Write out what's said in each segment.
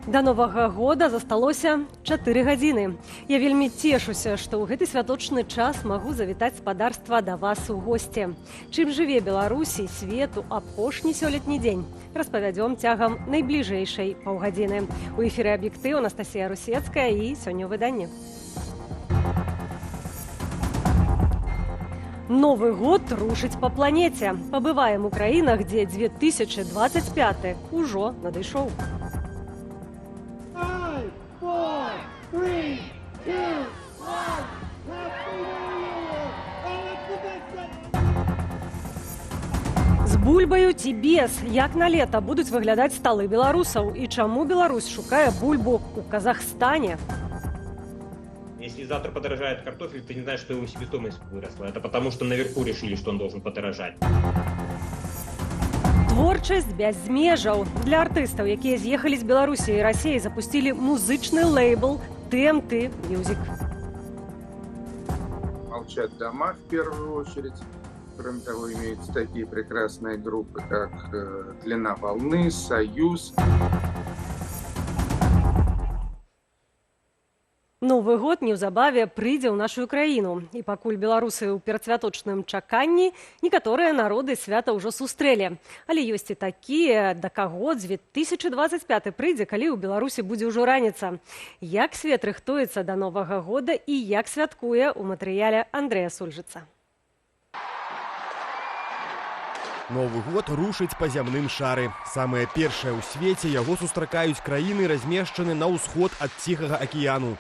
До Новага года засталося 4 гадзіны. Я вельмі цешуся, што ў гэты святочны час магу завітаць спадарства да вас у госці. Чым жыве Беларусь і свет у апошні сёлетні дзень? Распавядзём цягам найбліжэйшай паўгадзіны. У эфіры «Аб'ектыў» Анастасія Русецкая і сёння ў выданні. Новы год рушыць па планеце. Пабываем у краінах, дзе 2025 ужо надышоў. 3, 2, 1, З бульбаю ці без, як на лета будуць выглядаць сталы беларусаў і чаму Беларусь шукае бульбу у Казахстане? Если завтра подорожает картофель, ты не знаешь, что его себестоимость выросла. Это потому, что наверху решили, что он должен подорожать. Творчасць без межаў. Для артыстаў, якія з'ехалі з Беларусі і Расіі, запусцілі музычны лейбл TMT Music. Молчат дома в первую очередь. Кроме того, имеются такие прекрасные группы, как «Длина волны», «Союз». Новы год неўзабаве прыйдзе ў нашу краіну. І пакуль беларусы ў перадсвяточным чаканні, некаторыя народы свята ўжо сустрэлі. Але ёсць і такія, да каго 2025 прыйдзе, калі ў Беларусі будзе ўжо раніца. Як свет рыхтуецца да Новага года і як святкуе ў матэрыяле Андрэя Сульжыца. Новы год рушыць па зямным шары. Самае першае ў свеце яго сустракаюць краіны, размешчаны на ўсход ад Ціхага акіяну.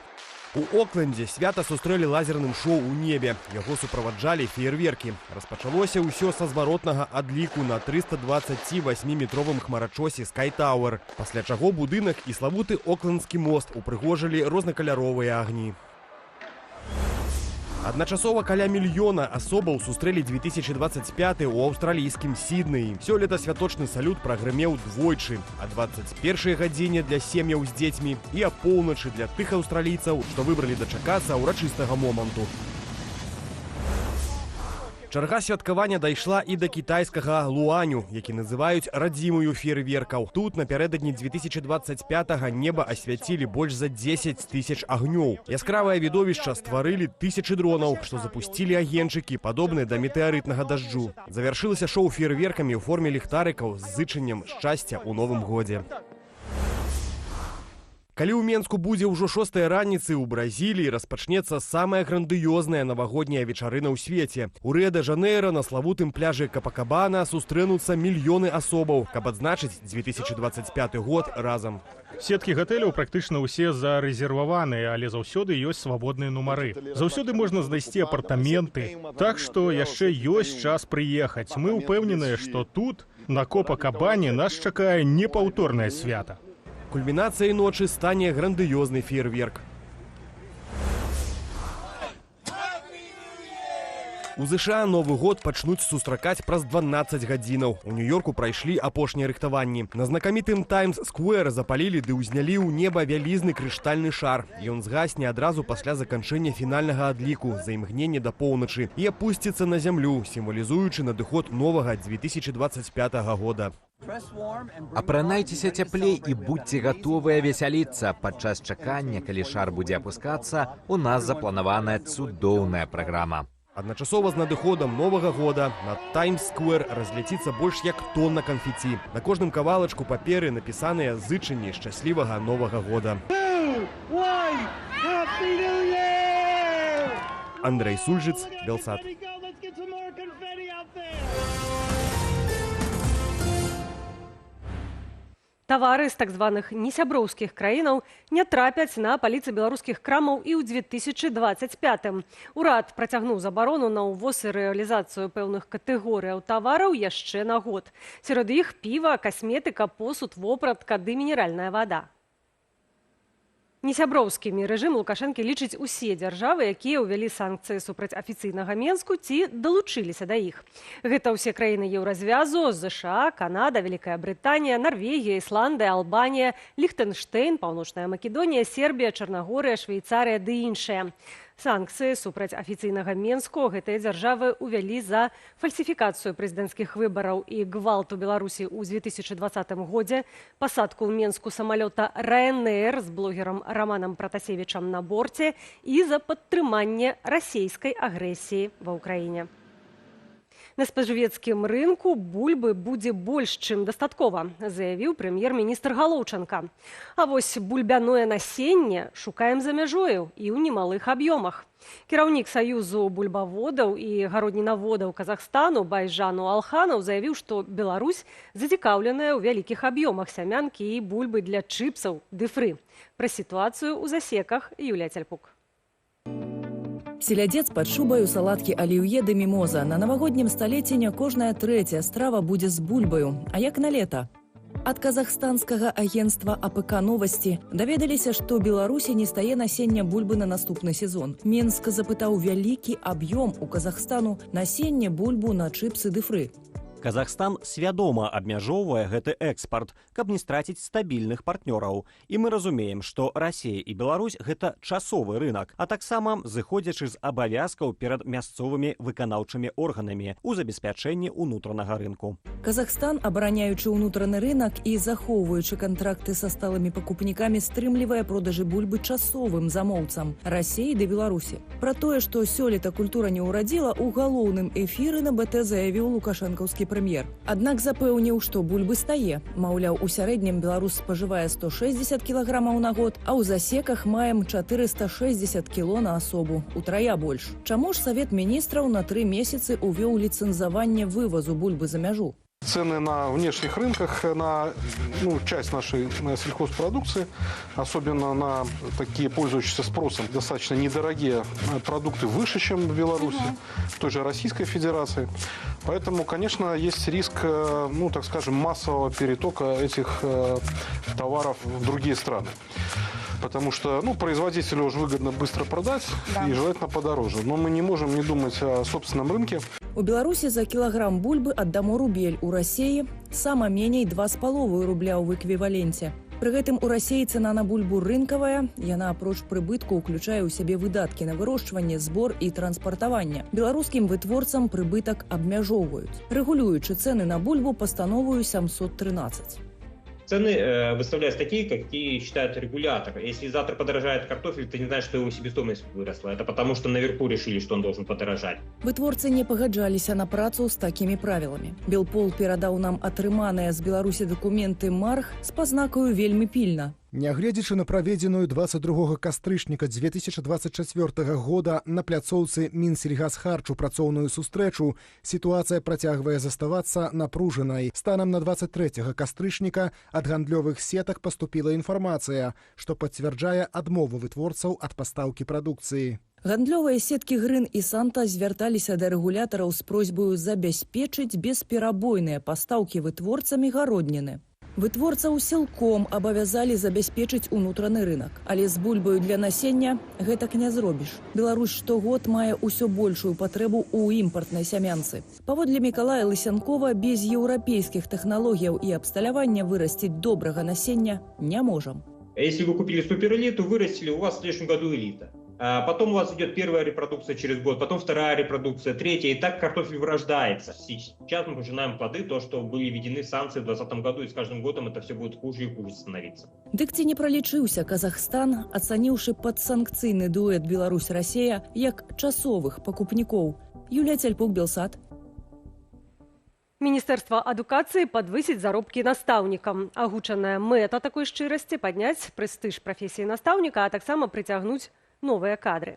У Оклендзе свята сустрэлі лазерным шоу ў небе. Яго суправаджалі феерверкі. Распачалося ўсё са зваротнага адліку на 328-метровым хмарачосе Sky Tower, пасля чаго будынак і славуты Оклендскі мост упрыгожылі рознакаляровыя агні. Адначасова каля мільёна асобаў сустрэлі 2025 у аўстралійскім Сіднеі. Сёлета святочны салют прагрымеў двойчы. О 21 гадзіне для сем'яў з дзецьмі і апоўначы для тых аўстралійцаў, што выбралі дачакацца ўрачыстага моманту. Чарга святкавання дайшла і да кітайскага Луаню, які называюць радзімую феерверкаў. Тут напярэдадні 2025-га неба асвяцілі больш за 10 тысяч агнёў. Яскравае відовішча стварылі тысячы дронаў, што запусцілі агеньчыкі, падобныя да метэарытнага дажджу. Завяршылася шоу феерверкамі ў форме ліхтарыкаў з зычаннем шчасця ў новым годзе. Калі ў Менску будзе ўжо 6-я раніцы, у Бразіліі распачнецца самая грандыёзная навагодняя вечарына ў свеце. У Рыа-дэ-Жанэйра на славутым пляжы Капакабана сустрэнуцца мільёны асобаў, каб адзначыць 2025 год разам. Сеткі гатэляў практычна ўсе зарэзерваваныя, але заўсёды ёсць свабодныя нумары. Заўсёды можна знайсці апартаменты. Так што яшчэ ёсць час прыехаць. Мы ўпэўненыя, што тут, на Копакабане, нас чакае непаўторнае свята. Кульмінацыяй ночы стане грандыёзны феерверк. У ЗША Новы год пачнуць сустракаць праз 12 гадзінаў. У Нью-Йорку прайшлі апошнія рыхтаванні. На знакамітым Таймс-сквер запалілі ды ўзнялі ў неба вялізны крыштальны шар. Ён згасне адразу пасля заканчэння фінальнага адліку за імгненне да поўначы і апусціцца на зямлю, сімвалізуючы надыход новага 2025 года. Апранайцеся цяплей і будьце гатовыя весяліцца. Падчас чакання, калі шар будзе апускацца, у нас запланаваная цудоўная праграма. Адначасова з надыходам Новага года на Таймс-сквер разляціцца больш як тонна канфеці. На кожным кавалачку паперы напісаныя зычанні шчаслівага Новага года. Андрэй Сульжыц, Белсат. Тавары з так званых несяброўскіх краінаў не трапяць на паліцы беларускіх крамаў і ў 2025. Урад працягнуў забарону на ўвоз і рэалізацыю пэўных катэгорыяў тавараў яшчэ на год. Сярод іх піва, касметыка, посуд, вопратка ды мінеральная вада. Несяброўскімі рэжым Лукашэнкі лічыць усе дзяржавы, якія ўвялі санкцыі супраць афіцыйнага Менску ці далучыліся да іх. Гэта ўсе краіны еўразвязу, ЗША, Канада, Вялікая Брытанія, Нарвегія, Ісландыя, Албанія, Ліхтэнштэйн, Паўночная Македонія, Сербія, Чарнагорыя, Швейцарыя ды іншыя. Санкцыі супраць афіцыйнага Менску гэтыя дзяржавы ўвялі за фальсіфікацыю прэзідэнцкіх выбараў і гвалт у Беларусі ў 2020 годзе, пасадку ў Менску самалёта Ryanair з блогерам Романам Пратасевічам на борце і за падтрыманне расійскай агрэсіі ва ўкраіне. На спажывецкім рынку бульбы будзе больш, чым дастаткова, заявіў прэм'ер-міністр Галоўчанка. А вось бульбяное насенне шукаем за мяжою і ў немалых аб'ёмах. Кіраўнік Саюзу бульбаводаў і гароднінаводаў Казахстану Байжану Алханаў заявіў, што Беларусь зацікаўленая ў вялікіх аб'ёмах сямянкі і бульбы для чыпсаў ды фры. Пра сітуацыю ў засеках Юлія Цяльпук. Селядец под шубою, салаткі аліўе ды мімоза. На навагоднім стале не кожная трэцяя страва будзе з бульбаю. А як на лета? Ад казахстанскага агенцтва АПК «Новасці» даведаліся, што Беларусі не стае насення бульбы на наступны сезон. Менск запытаў вялікі аб'ём у Казахстану насення бульбу на чыпсы ды фры. Казахстан свядома абмяжоўвае гэты экспарт, каб не страціць стабільных партнёраў. І мы разумеем, што Расія і Беларусь – гэта часовы рынак, а таксама зыходзячы з абавязкаў перад мясцовымі выканаўчымі органамі ў забеспячэнні ўнутранага рынку. Казахстан, абараняючы ўнутраны рынак і захоўваючы кантракты са сталымі пакупнікамі, стрымлівае продажы бульбы часовым замоўцам – Расіі ды Беларусі. Пра тое, што сёлета культура не ўрадзіла, у галоўным эфіры на БТ заявіў лукашэнкаўскі прэм'ер. Аднак запэўніў, што бульбы стае. Маўляў, у сярэднім беларус спажывае 160 кілаграмаў на год, а ў засеках маем 460 кіло на асобу, утрая больш. Чаму ж Савет міністраў на 3 месяцы увёў ліцэнзаванне вывазу бульбы за мяжу? Цены на внешних рынках на часть нашей сельхозпродукции, особенно на такие пользующиеся спросом, достаточно недорогие продукты выше, чем в Беларуси, в той же Российской Федерации. Поэтому, конечно, есть риск, так скажем, массового перетока этих товаров в другие страны. Потому что производителю уже выгодно быстро продать и желательно подороже. Но мы не можем не думать о собственном рынке. У Беларусі за кілаграм бульбы аддамо рубель, у Расіі сама меней 2,5 рубля ў эквіваленце. Пры гэтым у Расіі цана на бульбу рынкавая, яна апроч прыбытку ўключае ў сябе выдаткі на вырошчванне, збор і транспартаванне. Беларускім вытворцам прыбытак абмяжоўваюць, рэгулюючы цэны на бульбу пастановою 713. Цены выставляются такие, какие считает регулятор. Если завтра подорожает картофель, ты не знаешь, что его себестоимость выросла. Это потому, что наверху решили, что он должен подорожать. Вытворцы не пагаджаліся на працу з такімі правіламі. Белпол перадаў нам атрыманыя з Беларусі дакументы марг з пазнакаю вельмі пільна. Нягледзячы на праведзеную 22 кастрычніка 2024 года на пляцоўцы Мінсельгасхарчу працоўную сустрэчу, сітуацыя працягвае заставацца напружанай. Станам на 23 кастрычніка ад гандлёвых сетак паступіла інфармацыя, што пацвярджае адмову вытворцаў ад пастаўкі прадукцыі. Гандлёвыя сеткі Грын і Санта звярталіся да рэгулятараў з просьбаю забяспечыць бесперабойныя пастаўкі вытворцамі гародніны. Вытворцаў сілком абавязалі забяспечыць унутраны рынак. Але з бульбаю для насення гэтак не зробіш. Беларусь штогод мае ўсё большую патрэбу ў імпартнай сямянцы. Паводле Мікалая Лысянкова, без еўрапейскіх тэхналогіяў і абсталявання вырасціць добрага насення не можам. Если вы купили суперэлиту, вырастили, у вас в следующем году элита. Потом у вас идет первая репродукция через год, потом вторая репродукция, третья, и так картофель вырождается. Сейчас мы пожинаем плоды, то, что были введены санкции в 2020 году, и с каждым годом это все будет хуже и хуже становиться. Дык ці не пралічыўся Казахстан, ацаніўшы падсанкцыйны дуэт Беларусь-Расія як часовых пакупнікоў? Юлія Цяльпук, Белсат. Міністэрства адукацыі падвысіць заробкі настаўнікам. Агучаная мэта такой шчырасці падняць прэстыж прафесіі настаўніка, а таксама прыцягнуць новыя кадры.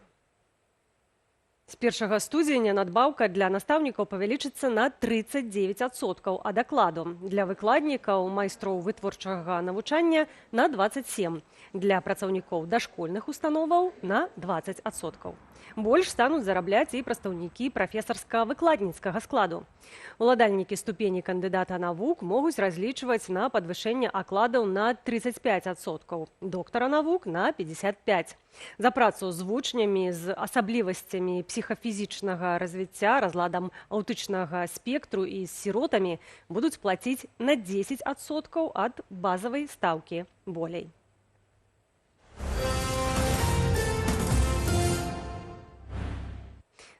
З 1 студзеня надбаўка для настаўнікаў павялічыцца на 39% ад акладу. Для выкладнікаў, майстроў вытворчага навучання на 27%. Для працаўнікоў дашкольных установаў на 20%. Больш стануць зарабляць і прадстаўнікі прафесарска-выкладніцкага складу. Уладальнікі ступені кандыдата навук могуць разлічваць на падвышэнне акладаў на 35%, доктара навук на 55%. За працу з вучнямі з асаблівасцямі псіхафізічнага развіцця, разладам аўтычнага спектру і з сіротамі будуць плаціць на 10% ад базавай стаўкі болей.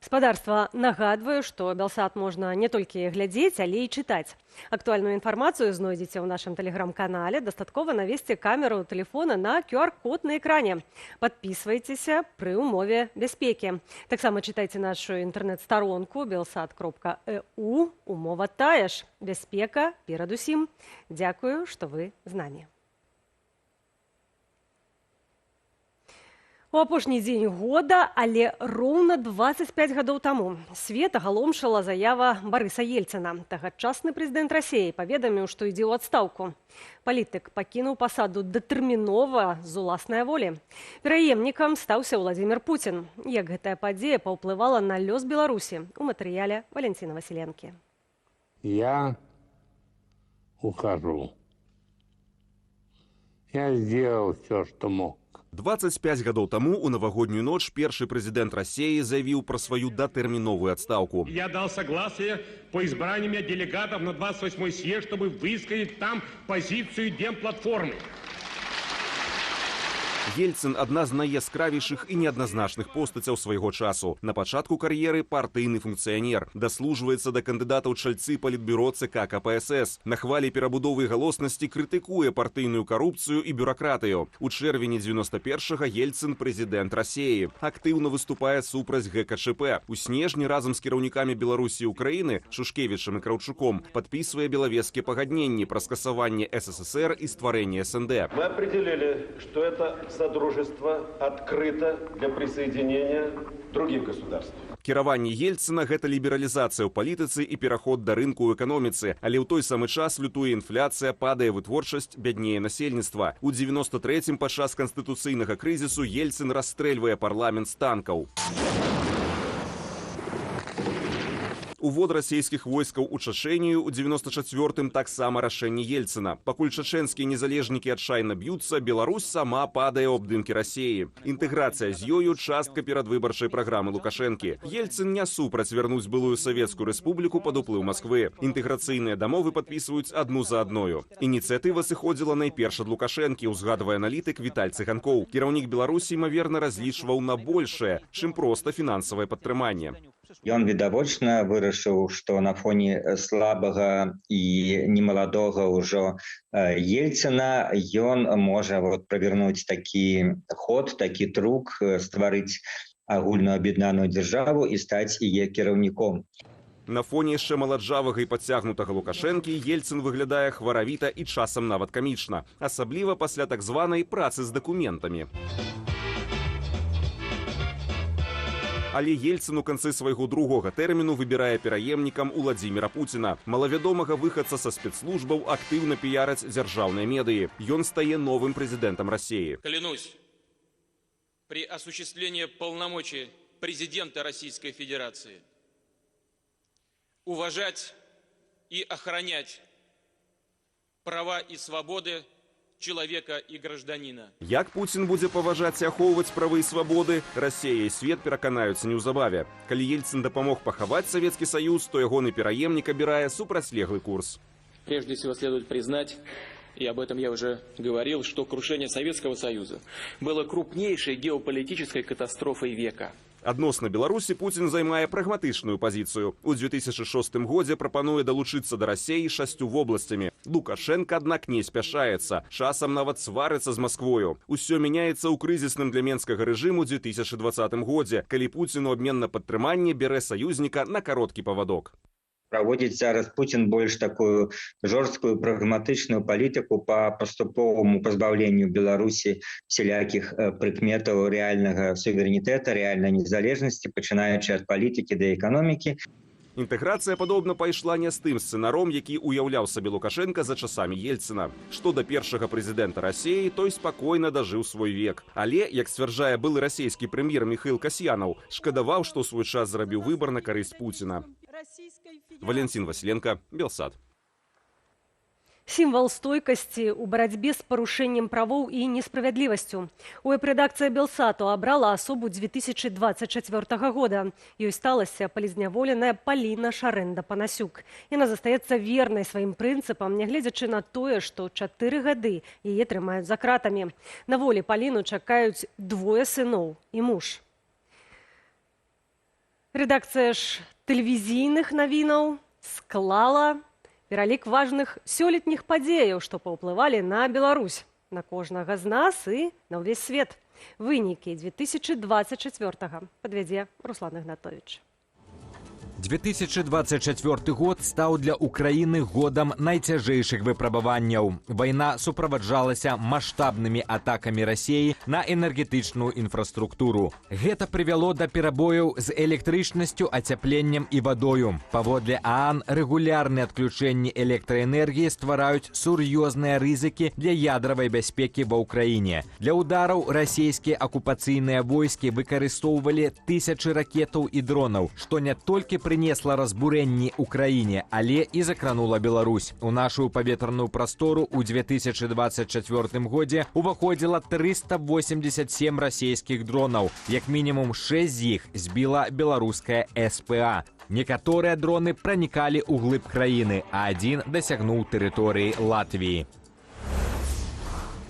Гаспадарства нагадваю, што Белсат можна не толькі глядзець, але і чытаць. Актуальную інфармацыю знойдзеце ў нашым тэлеграм-канале. Дастаткова навесці камеру тэлефона на QR-код на экране. Падпісвайцеся пры ўмове бяспекі. Таксама чытайце нашу інтэрнэт-старонку belsat.eu. Умова тая ж. Бяспека перадусім. Дзякую, што вы з намі. У апошні дзень года, але роўна 25 гадоў таму свет агаломшыла заява Барыса Ельцына. Тагачасны прэзідэнт Расіі паведаміў, што ідзе ў адстаўку. Палітык пакінуў пасаду датэрмінова з уласнай волі. Пераемнікам стаўся Владзімір Пуцін. Як гэтая падзея паўплывала на лёс Беларусі у матэрыяле Валентина Васіленкі. Я ухожу. Я сделал все, что мог. 25 гадоў таму у навагоднюю ноч першы прэзідэнт Расіі заявіў пра сваю датэрміновую адстаўку. Я дал согласие по избранию меня делегатов на 28-й съезд, чтобы высказать там позицию демплатформы. Ельцын – адна з найяскравейшых і неадназначных постацяў свайго часу. На пачатку кар'еры партыйны функцыянер. Даслужваецца да кандыдата ў чальцы палітбюро ЦК КПСС. На хвалі перабудовы галоснасці крытыкуе партыйную карупцыю і бюракратыю. У чэрвені 91-га Ельцын – прэзідэнт Расіі. Актыўна выступае супраць ГКЧП. У снежні разам з кіраўнікамі Беларусі і Украіны Шушкевічам і Краўчуком падпісвае белавежскія пагадненні пра скасаванне СССР і стварэнне СНД. Мы определили, что это Содружество открыто для присоединения других государств. Кіраванне Ельцына – гэта лібералізацыя ў палітыцы і пераход да рынку ў эканоміцы. Але ў той самы час лютуе інфляцыя, падае вытворчасць, бяднее насельніцтва. У 93-м падчас канстытуцыйнага крызісу Ельцын расстрэльвае парламент з танкаў. Увод расійскіх войскаў у Чачэнію ў 94-м таксама рашэнне Ельцына. Пакуль чачэнскія незалежнікі адчайна б'юцца, Беларусь сама падае ў абдымкі Расіі. Інтэграцыя з ёю – частка перадвыбарчай праграмы Лукашэнкі. Ельцын не супраць вярнуць былую Савецкую Рэспубліку пад уплыў Масквы. Інтэграцыйныя дамовы падпісваюць адну за адною. Ініцыятыва сыходзіла найперш ад Лукашэнкі, узгадвае аналітык Віталь Цыганкоў. Кіраўнік Беларусі, імаверна, разлічваў на большае, чым проста фінансавае падтрыманне. Ён відавочна вырашыў, што на фоне слабага і немаладога ўжо Ельцына ён можа правернуць такі ход, такі трюк, стварыць агульную аб'яднаную дзяржаву і стаць яе кіраўніком. На фоне яшчэ маладжавага і падцягнутага Лукашэнкі Ельцын выглядае хваравіта і часам нават камічна, асабліва пасля так званай працы з дакументамі. Але Ельцын у канцы свайго другога тэрміну выбірае пераемнікам Уладзіміра Пуціна. Малавядомага выхадца са спецслужбаў актыўна піяраць дзяржаўныя медыі. Ён стае новым прэзідэнтам Расіі. Клянусь, при осуществлении полномочий президента Российской Федерации уважать и охранять права и свободы человека и гражданина. Як Пуцін будзе паважаць і ахоўваць правы і свабоды, Расія і свет пераканаюцца неўзабаве. Калі Ельцын дапамог пахаваць Савецкі Саюз, то ягоны пераемнік абірае супрацьлеглы курс. Прежде всего следует признать, и об этом я уже говорил, что крушение Советского Союза было крупнейшей геополитической катастрофой века. Адносна Беларусі Пуцін займае прагматычную пазіцыю. У 2006 годзе прапануе далучыцца да Расіі 6 вобласцямі. Лукашенко, аднак, не спяшаецца. Часам нават сварыцца з Масквою. Усё мяняецца ў крызісным для менскага рэжыму 2020 годзе, калі Пуцін у абмен на падтрыманне бярэ саюзніка на кароткі павадок. Праводзіць зараз Пуцін больш такую жорсткую прагматычную палітыку па паступоваму пазбаўленню Беларусі всялякіх прыкметаў рэальнага суверэнітэта, рэальнай незалежнасці, пачынаючы ад палітыкі да эканомікі. Інтэграцыя, падобна, пайшла не з тым сцэнаром, які уяўляў сабе Лукашенка за часамі Ельцына. Што да першага прэзідэнта Расіі, той спакойна дажыў свой век. Але, як сцвярджае былы расійскі прэм'ер Міхаіл Касьянаў, шкадаваў, што ў свой час зрабіў выбар на карысць Пуціна. Валентин Василенко, Белсат. Сімвал стойкасці ў барацьбе з парушэннем правоў і несправядлівасцю. Уэб-рэдакцыя Белсату абрала асобу 2024 года. Ёй сталася палізняволеная Паліна Шарэнда-Панасюк. Яна застаецца вернай сваім прынцыпам, нягледзячы на тое, што 4 гады яе трымаюць за кратамі. На волі Паліну чакаюць 2 сыноў і муж. Рэдакцыя ж тэлевізійных навінаў склала пералік важных сёлетніх падзеяў, што паўплывалі на Беларусь, на кожнага з нас і на ўвесь свет. Вынікі 2024-го падвядзе Руслан Ігнатовіч. 2024 год стаў для Украіны годам найцяжэйшых выпрабаванняў. Вайна суправаджалася маштабнымі атакамі Расіі на энергетычную інфраструктуру. Гэта прывяло да перабояў з электрычнасцю, ацяпленнем і вадою. Паводле ААН, рэгулярныя адключэнні электраэнергіі ствараюць сур'ёзныя рызыкі для ядравай бяспекі ва ўкраіне. Для удараў расійскія акупацыйныя войскі выкарыстоўвалі тысячы ракетаў і дронаў, што не толькі принесла разбурэнні Украіне, але і закранула Беларусь. У нашу паветраную прастору ў 2024 годзе уваходзіла 387 расійскіх дронаў. Як мінімум 6 з іх збіла беларуская СПА. Некаторыя дроны пранікалі ў глыб краіны, а адзін дасягнуў тэрыторыі Латвіі.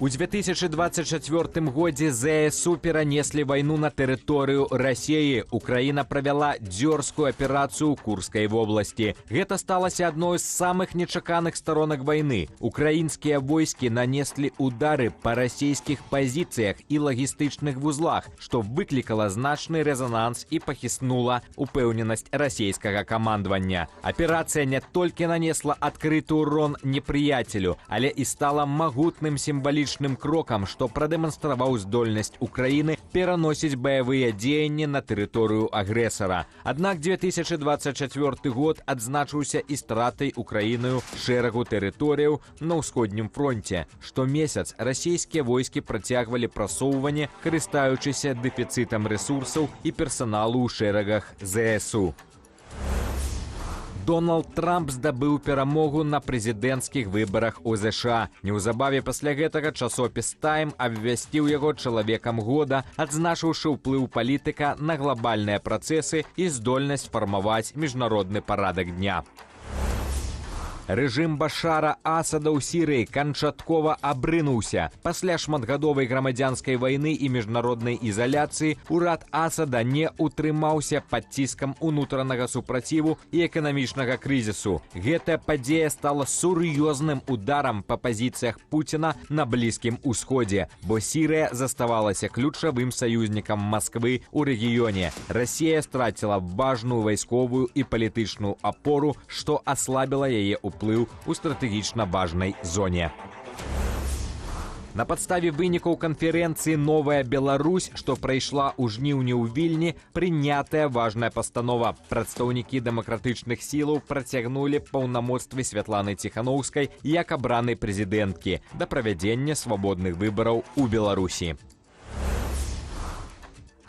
У 2024 годзе ЗСУ перанеслі вайну на тэрыторыю Расіі. Украіна правяла дзёрзкую аперацыю ў Курскай вобласці. Гэта сталася адной з самых нечаканых сторонак вайны. Украінскія войскі нанеслі удары па расійскіх пазіцыях і лагістычных вузлах, што выклікала значны рэзананс і пахіснула упэўненасць расійскага камандавання. Аперацыя не толькі нанесла адкрыты ўрон непрыяцелю, але і стала магутным сімвалічным крокам, што прадэманстраваў здольнасць Украіны пераносіць баявыя дзеянні на тэрыторыю агрэсара. Аднак 2024 год адзначыўся і стратай Украінаю шэрагу тэрыторыяў на ўсходнім фронце. Штомесяц расійскія войскі працягвалі прасоўванне, карыстаючыся дэфіцытам рэсурсаў і персаналу ў шэрагах ЗСУ. Дональд Трамп здабыў перамогу на прэзідэнцкіх выбарах у ЗША. Неўзабаве пасля гэтага часопіс «Тайм» абвясціў яго чалавекам года, адзначыўшы ўплыў палітыка на глобальныя працэсы і здольнасць фармаваць міжнародны парадак дня. Рэжым Башара Асада ў Сірыі канчаткова абрынуўся. Пасля шматгадовай грамадзянскай вайны і міжнароднай ізаляцыі урад Асада не утрымаўся пад ціскам унутранага супраціву і эканамічнага крызісу. Гэтая падзея стала сур'ёзным ударам па пазіцыях Пуціна на Блізкім Усходзе, бо Сірыя заставалася ключавым саюзнікам Масквы ў рэгіёне. Расія страціла важную вайсковую і палітычную апору, што аслабіла яе ўплыў у стратэгічна важнай зоне. На падставе вынікаў канферэнцыі «Новая Беларусь», што прайшла ў жніўні ў Вільні, прынятая важная пастанова. Прадстаўнікі дэмакратычных сілаў працягнулі паўнамоцтвы Святланы Ціханаўскай як абранай прэзідэнткі да правядзення свабодных выбараў у Беларусі.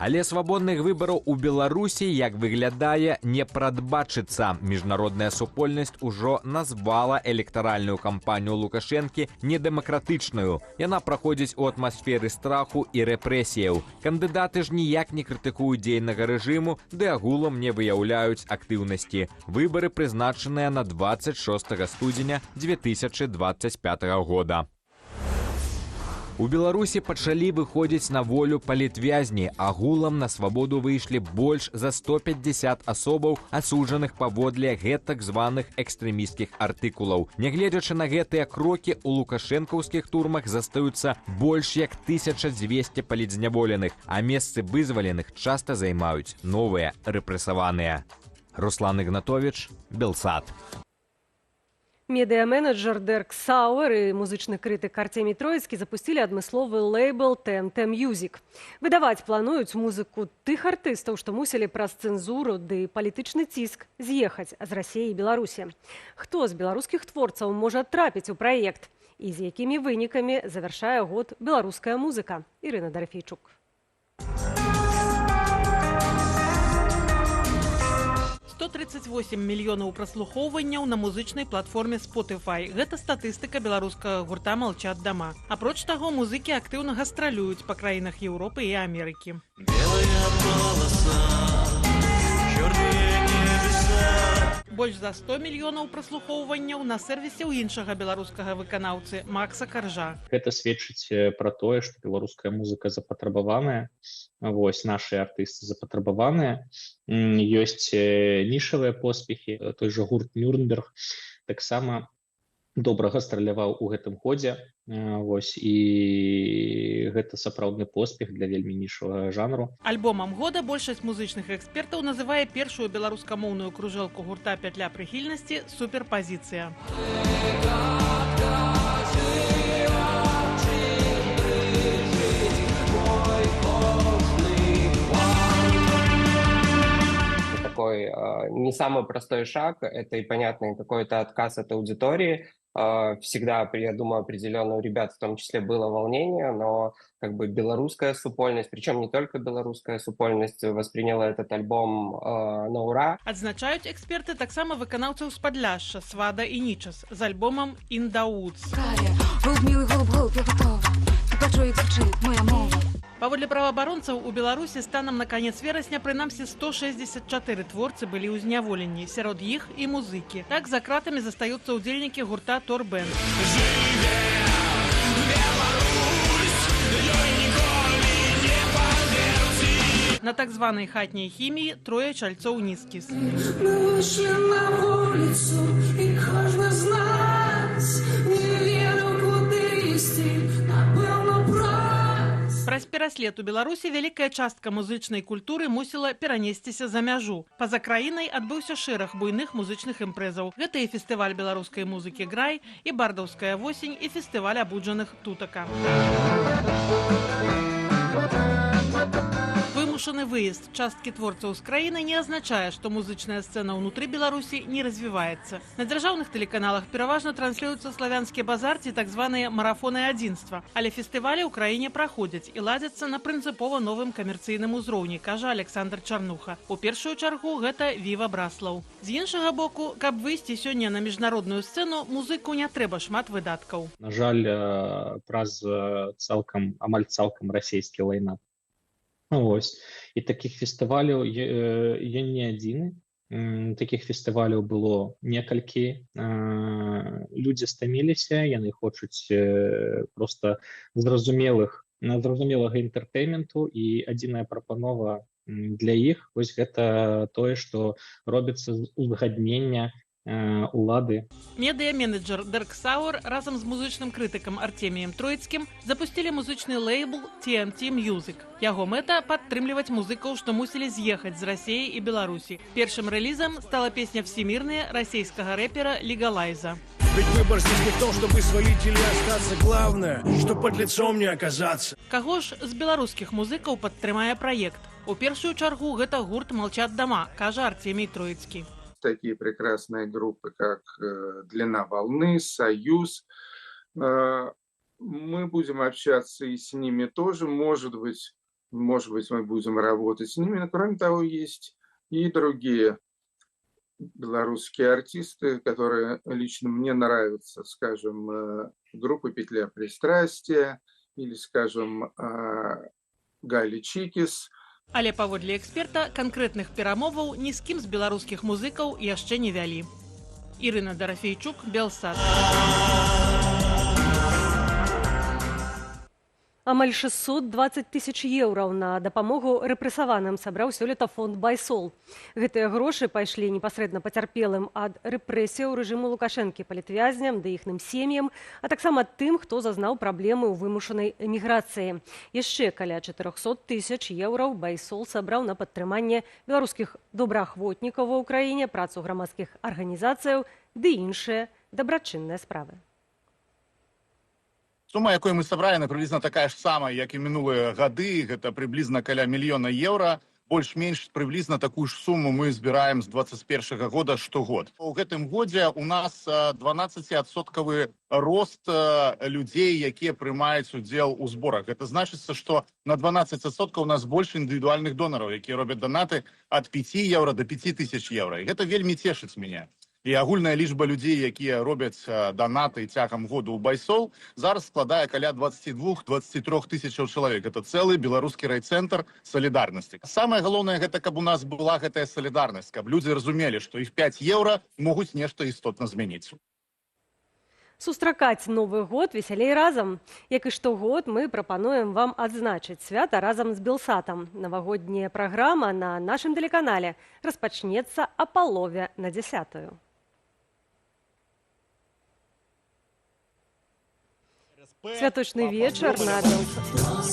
Але свабодных выбараў у Беларусі, як выглядае, не прадбачыцца. Міжнародная супольнасць ужо назвала электаральную кампанію Лукашэнкі недэмакратычную. Яна праходзіць у атмасферы страху і рэпрэсіяў. Кандыдаты ж ніяк не крытыкуюць дзейнага рэжыму, ды агулам не выяўляюць актыўнасці. Выбары прызначаныя на 26 студзеня 2025 года. У Беларусі пачалі выходзіць на волю палітвязні. Агулам на свабоду выйшлі больш за 150 асобаў, асуджаных паводле гэтак званых экстрэмісцкіх артыкулаў. Нягледзячы на гэтыя крокі, у лукашэнкаўскіх турмах застаюцца больш як 1200 палітзняволеных, а месцы вызваленых часта займаюць новыя рэпрэсаваныя. Руслан Ігнатовіч, Белсат. Медыа-менеджер Дерк Сауэр і музычны крытык Артемій Троіцкі запусцілі адмысловы лейбл TNT Music. Выдаваць плануюць музыку тых артыстаў, што мусілі праз цэнзуру ды палітычны ціск з'ехаць з Расіі і Беларусі. Хто з беларускіх творцаў можа трапіць у праект? І з якімі вынікамі завяршае год беларуская музыка? Ірына Дарфейчук. 138 мільёнаў праслухоўванняў на музычнай платформе Spotify. Гэта статыстыка беларускага гурта «Молчат дома». Апроч таго, музыкі актыўна гастралююць па краінах Еўропы і Амерыкі. Больш за 100 мільёнаў праслухоўванняў на сервісе ў іншага беларускага выканаўцы Макса Каржа. Гэта сведчыць пра тое, што беларуская музыка запатрабаваная, вось нашыя артысты запатрабаваныя, ёсць нішавыя поспехі, той жа гурт Нюрнберг таксама добра гастраляваў у гэтым годзе, вось, і гэта сапраўдны поспех для вельмі нішавага жанру. Альбомам года большасць музычных экспертаў называе першую беларускамоўную кружэлку гурта «Пятля прыхільнасці» «Суперпазіцыя». Такой не самый простой шаг, это и понятный какой-то отказ от аудитории. Всегда, я думаю, определенно у ребят в том числе было волнение, но как бы белорусская супольность, причем не только белорусская супольность, восприняла этот альбом на ура. Адзначаюць эксперты таксама выканаўцаў з Падляшша, Свада і Нічас з альбомам «In the Woods». Паводле праваабаронцаў, у Беларусі станам на канец верасня прынамсі 164 творцы былі ў зняволенні, сярод іх і музыкі. Так за кратамі застаюцца ўдзельнікі гурта «Торбэнд». На так званай хатняй хіміі трое чальцоў Нізкіс. Праз пераслед у Беларусі вялікая частка музычнай культуры мусіла перанесціся за мяжу. Па-за краінай адбыўся шэраг буйных музычных імпрэзаў. Гэта і фестываль беларускай музыкі «Грай», і бардаўская восень, і фестываль абуджаных «Тутака». Вымушаны выезд часткі творцаў з краіны не азначае, што музычная сцэна ўнутры Беларусі не развіваецца. На дзяржаўных тэлеканалах пераважна транслююцца славянскі базар ці так званыя марафоны адзінства, але фестывалі ў краіне праходзяць і ладзяцца на прынцыпова новым камерцыйным узроўні, кажа Александр Чарнуха. У першую чаргу гэта «Віва Браслаў». З іншага боку, каб выйсці сёння на міжнародную сцэну, музыку не трэба шмат выдаткаў. На жаль, праз амаль цалкам расійскі лайнап. Вось. І такіх фестываляў ён не адзіны. Такіх фестываляў было некалькі. Людзі стаміліся, яны хочуць проста зразумелага інтэртэйменту, і адзіная прапанова для іх вось гэта тое, што робіцца з узгаднення улады. Медыа-менеджер Дэрк Сауэр разам з музычным крытыкам Артеміем Троіцкім запусцілі музычны лейбл TNT Music. Яго мэта — падтрымліваць музыкаў, што мусілі з'ехаць з Расіі і Беларусі. Першым рэлізам стала песня «Всемирная» расійскага рэпера Легалайза. Ведь выбор здесь не в том, чтобы свалить или остаться. Главное, что под лицом не оказаться. Каго ж з беларускіх музыкаў падтрымае праект? У першую чаргу гэта гурт «Молчат дома», кажа Артемій Троіцкі. Такие прекрасные группы, как «Длина волны», «Союз». Мы будем общаться и с ними тоже. Может быть, мы будем работать с ними. Но, кроме того, есть и другие белорусские артисты, которые лично мне нравятся. Скажем, группа «Петля пристрастия» или, скажем, Гали Чикис. Але паводле эксперта канкрэтных перамоваў ні з кім з беларускіх музыкаў яшчэ не вялі. Ірына Дарафейчук, Белсат. Амаль 620 тысяч еўраў на дапамогу рэпрэсаваным сабраў сёлета фонд «Байсол». Гэтыя грошы пайшлі непасрэдна пацярпелым ад рэпрэсіяў рэжыму Лукашэнкі, палітвязням ды іхным сем'ям, а таксама тым, хто зазнаў праблемы ў вымушанай эміграцыі. Яшчэ каля 400 тысяч еўраў «Байсол» сабраў на падтрыманне беларускіх добраахвотнікаў ва ўкраіне, працу грамадскіх арганізацыяў ды іншыя дабрачынныя справы. Сума, якую мы сабралі, прыблізна такая ж самая, як і мінулыя гады. Гэта прыблізна каля мільёна еўра. Больш-менш прыблізна такую ж суму мы збіраем з 2021 года штогод. У гэтым годзе у нас 12% рост людзей, якія прымаюць удзел у зборах. Гэта значыцца, што на 12% у нас больш індывідуальных донараў, якія робяць данаты ад 5 еўра до 5000 еўра. І гэта вельмі цешыць мяне. І агульная лічба людзей, якія робяць данаты цягам году ў байсол, зараз складае каля 22-23 тысячаў чалавек. Это цэлы беларускі райцэнтр салідарнасці. Самае галоўнае гэта, каб у нас была гэтая салідарнасць, каб людзі разумелі, што іх 5 еўра могуць нешта істотна змяніць. Сустракаць Новы год весялей разам. Як і штогод, мы прапануем вам адзначыць свята разам з Белсатам. Навагодняя праграма на нашым тэлеканале распачнецца о 9:30. Святочны вечар на Белсаце.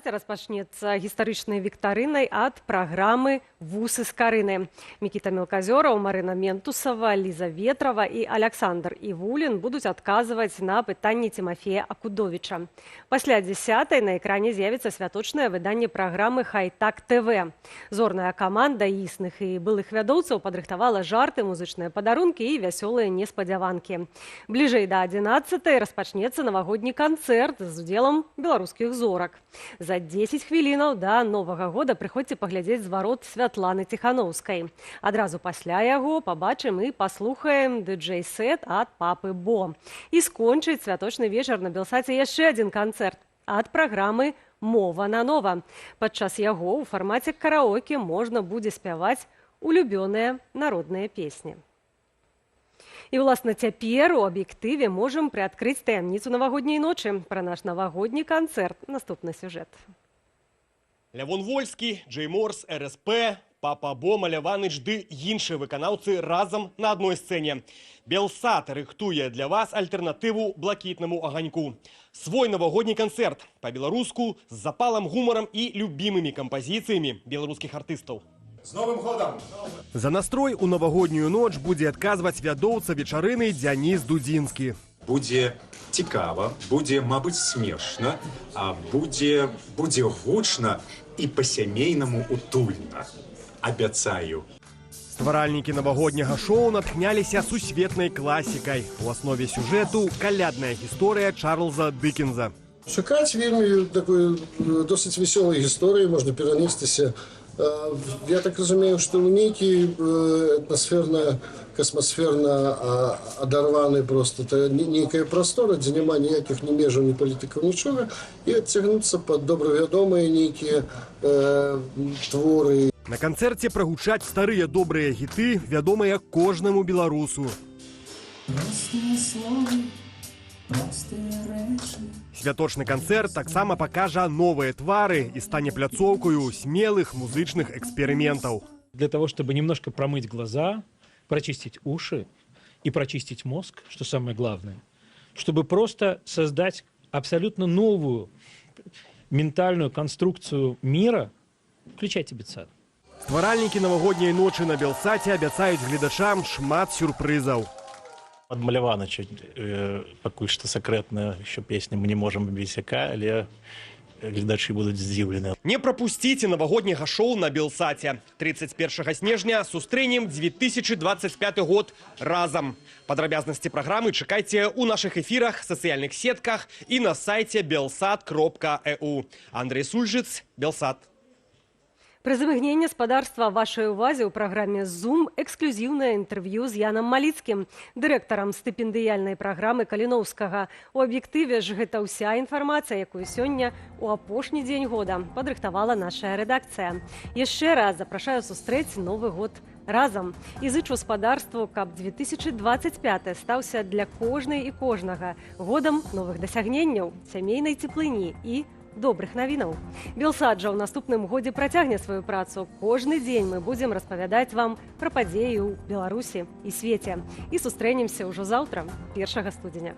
Распачнецца гістарычнай віктарынай ад праграмы «Вусы з Карыны». Мікіта Мелказёраў, Марына Ментусава, Ліза Ветрава і Аляксандр Івулін будуць адказваць на пытанні Тимофея Акудовіча. Пасля 10:00 на экране з'явіцца святочнае выданне праграмы «Хай-так ТВ». Зорная каманда існых і былых вядоўцаў падрыхтавала жарты, музычныя падарункі і вясёлыя неспадзяванкі. Бліжэй да 11:00 распачнецца навагодні канцэрт з удзелам беларускіх зорак. За 10 хвілінаў да Новага года прыходзьце паглядзець зварот Святланы Ціхановскай. Адразу пасля яго пабачым і паслухаем дыджэй-сет ад Папы Бо. І скончыць святочны вечар на Белсаце яшчэ адзін канцэрт ад праграмы «Мова на нова». Падчас яго ў фармаце караоке можна будзе спяваць улюбёныя народныя песні. І, уласна, цяпер у аб'ектыве можам прыадкрыць таямніцу навагодняй ночы. Пра наш навагодні канцэрт наступны сюжэт. Лявон Вольскі, Джей Морс, РСП, Папа Бо, Маляваныч ды іншыя выканаўцы разам на адной сцэне. Белсат рыхтуе для вас альтэрнатыву блакітнаму аганьку. Свой навагодні канцэрт па-беларуску з запалам, гумарам і любімымі кампазіцыямі беларускіх артыстаў. З Новым годам! За настрой у навагоднюю ноч будзе адказваць вядоўца вечарыны Дзяніс Дудзінскі. Будзе цікава, будзе, мабыць, смешна, а будзе гучна і па-сямейнаму утульна. Абяцаю. Стваральнікі навагодняга шоу натхняліся сусветнай класікай. У аснове сюжэту калядная гісторыя Чарльза Диккенса. Шукаць вельмі такой досыць весёлай гісторыі, можна перанесціся. Я так разумею, што нейкі атмасферна, касмасферна адарваны просто нейкая прастора, дзе няма ніякіх ні межаў, ні палітыкаў, нічога, і адцягнуцца пад добравядомыя нейкія творы. На канцэрце прагучаць старыя добрыя хіты, вядомыя кожнаму беларусу. Святочны канцэрт таксама пакажа новыя твары і стане пляцоўкаю смелых музычных экспериментов. Для того, чтобы немножко промыть глаза, прочистить уши и прочистить мозг, что самое главное, чтобы просто создать абсолютно новую ментальную конструкцию мира, включайте Белсат. Стваральнікі навагодняй ночы на Белсаце абяцаюць гледачам шмат сюрпрызаў. Ад Маляваныча пакуль што сакрэтна еще песня мы не можам абвесяка, але гледачы будуць здзіўлены. Не прапусціце навагодняга шоу на Белсаце. 31 снежня сустрэнем 2025 год разам. Падрабязнасці праграмы чакайце ў нашых эфірах, сацыяльных сетках і на сайце belsat.eu. Андрей Сульжыц, Белсат. Пры замігненні спадарства вашай увазе ў праграме «Зум» эксклюзіўнае інтэрв'ю з Янам Маліцкім, дырэктарам стыпендыяльнай праграмы Каліноўскага. У аб'ектыве ж гэта ўся інфармацыя, якую сёння у апошні дзень года падрыхтавала наша рэдакцыя. Яшчэ раз запрашаю сустрэць Новы год разам. І зычу спадарству, каб 2025 стаўся для кожнай і кожнага годам новых дасягненняў, сямейнай цеплыні і добрых навінаў. Белсат жа ў наступным годзе працягне сваю працу. Кожны дзень мы будзем распавядаць вам пра падзеі ў Беларусі і свеце. І сустрэнемся ўжо заўтра, 1 студзеня.